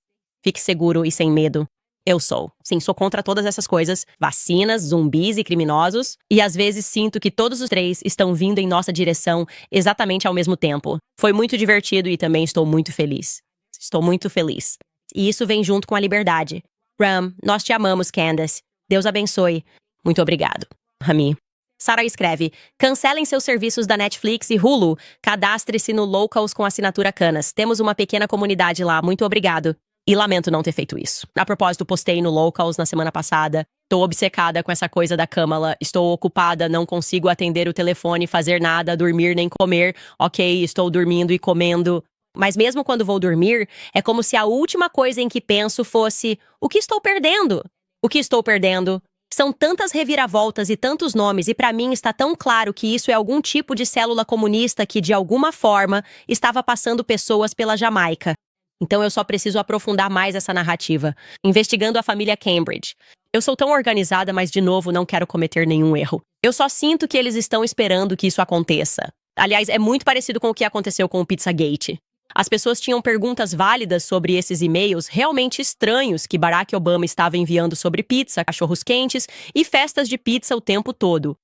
Fique seguro e sem medo. Eu sou. Sim, sou contra todas essas coisas. Vacinas, zumbis e criminosos. E às vezes sinto que todos os três estão vindo em nossa direção exatamente ao mesmo tempo. Foi muito divertido e também estou muito feliz. Estou muito feliz. E isso vem junto com a liberdade. Ram, nós te amamos, Candace. Deus abençoe. Muito obrigado. Rami. Sarah escreve: cancelem seus serviços da Netflix e Hulu. Cadastre-se no Locals com assinatura Canas. Temos uma pequena comunidade lá. Muito obrigado. E lamento não ter feito isso. A propósito, postei no Locals na semana passada. Tô obcecada com essa coisa da Kamala. Estou ocupada, não consigo atender o telefone, fazer nada, dormir nem comer. Ok, estou dormindo e comendo. Mas mesmo quando vou dormir, é como se a última coisa em que penso fosse: o que estou perdendo? O que estou perdendo? São tantas reviravoltas e tantos nomes, e para mim está tão claro que isso é algum tipo de célula comunista que, de alguma forma, estava passando pessoas pela Jamaica. Então eu só preciso aprofundar mais essa narrativa, investigando a família Cambridge. Eu sou tão organizada, mas de novo não quero cometer nenhum erro. Eu só sinto que eles estão esperando que isso aconteça. Aliás, é muito parecido com o que aconteceu com o Pizzagate. As pessoas tinham perguntas válidas sobre esses e-mails realmente estranhos que Barack Obama estava enviando sobre pizza, cachorros quentes e festas de pizza o tempo todo.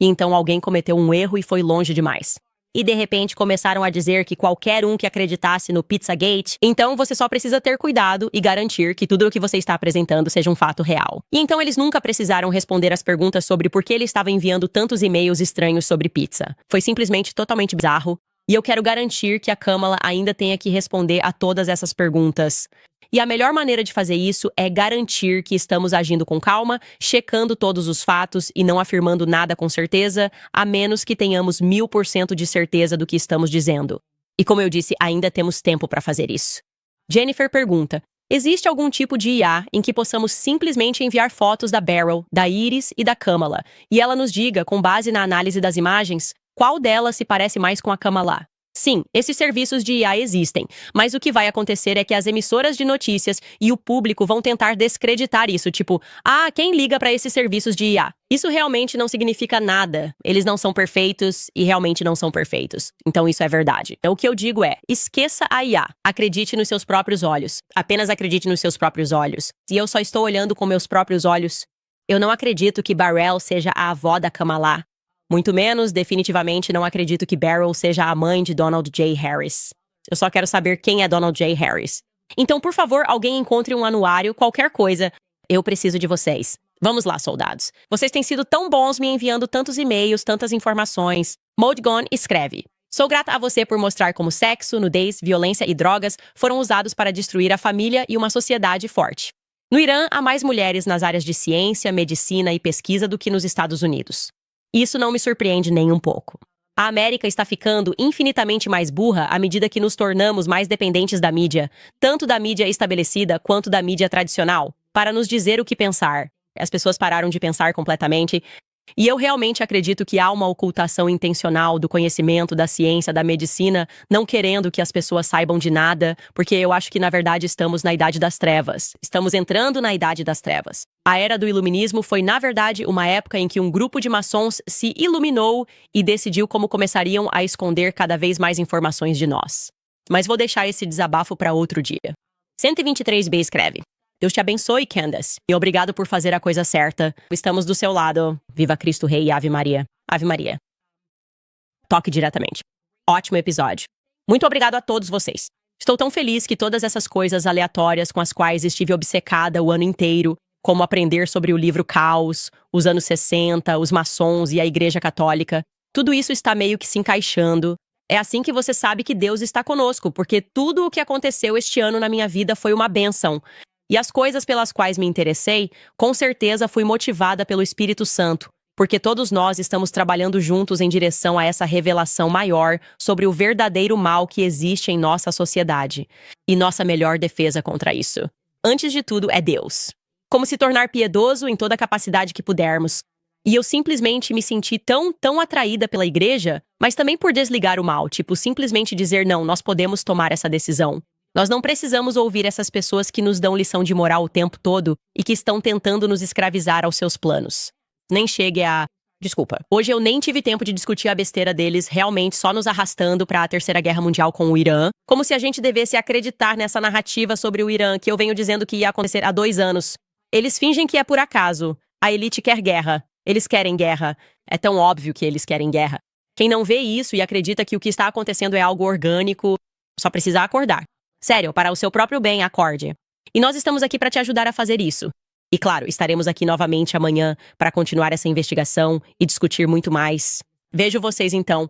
E então alguém cometeu um erro e foi longe demais. E de repente começaram a dizer que qualquer um que acreditasse no Pizzagate, então você só precisa ter cuidado e garantir que tudo o que você está apresentando seja um fato real. E então eles nunca precisaram responder as perguntas sobre por que ele estava enviando tantos e-mails estranhos sobre pizza. Foi simplesmente totalmente bizarro. E eu quero garantir que a Kamala ainda tenha que responder a todas essas perguntas. E a melhor maneira de fazer isso é garantir que estamos agindo com calma, checando todos os fatos e não afirmando nada com certeza, a menos que tenhamos 1000% de certeza do que estamos dizendo. E como eu disse, ainda temos tempo para fazer isso. Jennifer pergunta: existe algum tipo de IA em que possamos simplesmente enviar fotos da Beryl, da Iris e da Kamala, e ela nos diga, com base na análise das imagens, qual delas se parece mais com a Kamala? Sim, esses serviços de IA existem, mas o que vai acontecer é que as emissoras de notícias e o público vão tentar descreditar isso, tipo, quem liga para esses serviços de IA? Isso realmente não significa nada. Eles não são perfeitos e realmente não são perfeitos. Então isso é verdade. Então, o que eu digo é, esqueça a IA. Acredite nos seus próprios olhos. Apenas acredite nos seus próprios olhos. E eu só estou olhando com meus próprios olhos. Eu não acredito que Beryl seja a avó da Kamala. Muito menos, definitivamente, não acredito que Beryl seja a mãe de Donald J. Harris. Eu só quero saber quem é Donald J. Harris. Então, por favor, alguém encontre um anuário, qualquer coisa. Eu preciso de vocês. Vamos lá, soldados. Vocês têm sido tão bons me enviando tantos e-mails, tantas informações. Modgon escreve: sou grata a você por mostrar como sexo, nudez, violência e drogas foram usados para destruir a família e uma sociedade forte. No Irã, há mais mulheres nas áreas de ciência, medicina e pesquisa do que nos Estados Unidos. Isso não me surpreende nem um pouco. A América está ficando infinitamente mais burra à medida que nos tornamos mais dependentes da mídia, tanto da mídia estabelecida quanto da mídia tradicional, para nos dizer o que pensar. As pessoas pararam de pensar completamente. E eu realmente acredito que há uma ocultação intencional do conhecimento, da ciência, da medicina, não querendo que as pessoas saibam de nada, porque eu acho que, na verdade, estamos na Idade das Trevas. Estamos entrando na Idade das Trevas. A Era do Iluminismo foi, na verdade, uma época em que um grupo de maçons se iluminou e decidiu como começariam a esconder cada vez mais informações de nós. Mas vou deixar esse desabafo para outro dia. 123B escreve: Deus te abençoe, Candace. E obrigado por fazer a coisa certa. Estamos do seu lado. Viva Cristo Rei e Ave Maria. Ave Maria. Toque diretamente. Ótimo episódio. Muito obrigado a todos vocês. Estou tão feliz que todas essas coisas aleatórias com as quais estive obcecada o ano inteiro, como aprender sobre o livro Caos, os anos 60, os maçons e a Igreja Católica, tudo isso está meio que se encaixando. É assim que você sabe que Deus está conosco, porque tudo o que aconteceu este ano na minha vida foi uma bênção. E as coisas pelas quais me interessei, com certeza fui motivada pelo Espírito Santo, porque todos nós estamos trabalhando juntos em direção a essa revelação maior sobre o verdadeiro mal que existe em nossa sociedade. E nossa melhor defesa contra isso, antes de tudo, é Deus. Como se tornar piedoso em toda a capacidade que pudermos. E eu simplesmente me senti tão atraída pela igreja, mas também por desligar o mal, tipo, simplesmente dizer não, nós podemos tomar essa decisão. Nós não precisamos ouvir essas pessoas que nos dão lição de moral o tempo todo e que estão tentando nos escravizar aos seus planos. Nem chegue a Desculpa. Hoje eu nem tive tempo de discutir a besteira deles, realmente só nos arrastando para a Terceira Guerra Mundial com o Irã. Como se a gente devesse acreditar nessa narrativa sobre o Irã que eu venho dizendo que ia acontecer há 2 anos. Eles fingem que é por acaso. A elite quer guerra. Eles querem guerra. É tão óbvio que eles querem guerra. Quem não vê isso e acredita que o que está acontecendo é algo orgânico, só precisa acordar. Sério, para o seu próprio bem, acorde. E nós estamos aqui para te ajudar a fazer isso. E claro, estaremos aqui novamente amanhã para continuar essa investigação e discutir muito mais. Vejo vocês então.